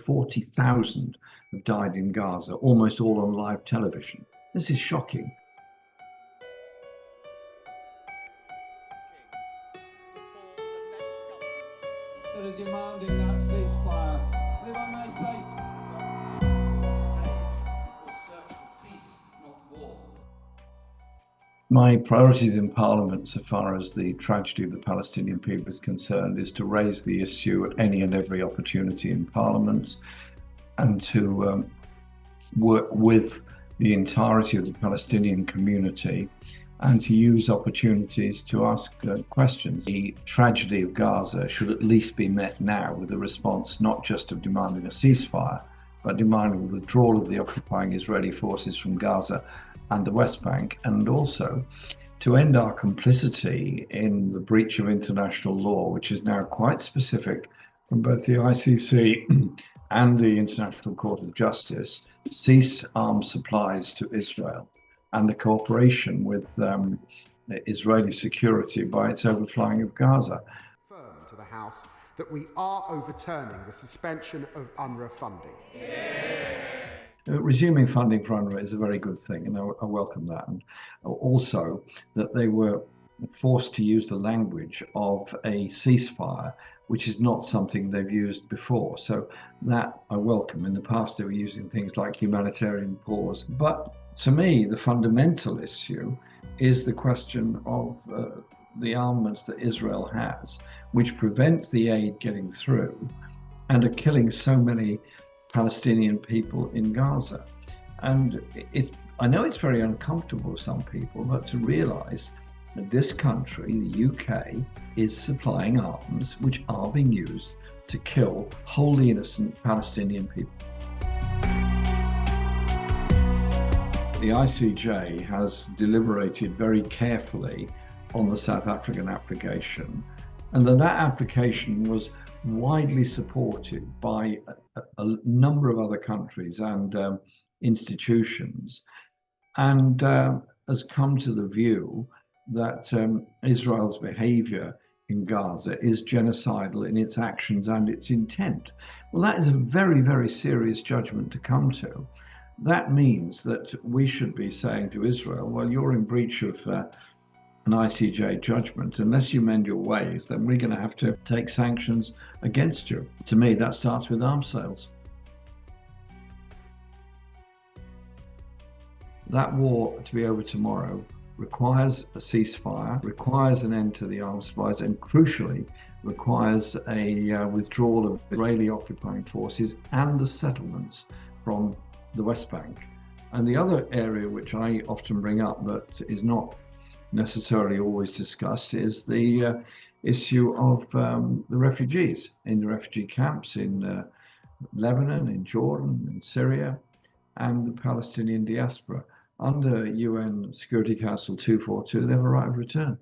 40,000 have died in Gaza, almost all on live television. This is shocking. That are demanding that ceasefire. And if I may say, will search for peace, not war. My priorities in Parliament, so far as the tragedy of the Palestinian people is concerned, is to raise the issue at any and every opportunity in Parliament, and to work with the entirety of the Palestinian community, and to use opportunities to ask questions. The tragedy of Gaza should at least be met now with a response not just of demanding a ceasefire, but demanding the withdrawal of the occupying Israeli forces from Gaza and the West Bank, and also to end our complicity in the breach of international law, which is now quite specific from both the ICC and the International Court of Justice, to cease arms supplies to Israel and the cooperation with Israeli security by its overflowing of Gaza. Firm to the House that we are overturning the suspension of UNRWA funding. Resuming funding for UNRWA is a very good thing, and I welcome that. And also that they were forced to use the language of a ceasefire, which is not something they've used before. So that I welcome. In the past, they were using things like humanitarian pause. But to me, the fundamental issue is the question of the armaments that Israel has, which prevent the aid getting through and are killing so many Palestinian people in Gaza. And I know it's very uncomfortable for some people, but to realize that this country, the UK, is supplying arms which are being used to kill wholly innocent Palestinian people. The ICJ has deliberated very carefully on the South African application, and that application was widely supported by a number of other countries and institutions, and has come to the view that Israel's behavior in Gaza is genocidal in its actions and its intent. Well, that is a very, very serious judgment to come to. That means that we should be saying to Israel, well, you're in breach of an ICJ judgment. Unless you mend your ways, then we're going to have to take sanctions against you. To me, that starts with arms sales. That war to be over tomorrow requires a ceasefire, requires an end to the arms supplies, and crucially requires a withdrawal of Israeli occupying forces and the settlements from the West Bank. And the other area which I often bring up but is not necessarily always discussed is the issue of the refugees in the refugee camps in Lebanon, in Jordan, in Syria, and the Palestinian diaspora. Under UN Security Council 242, they have a right of return.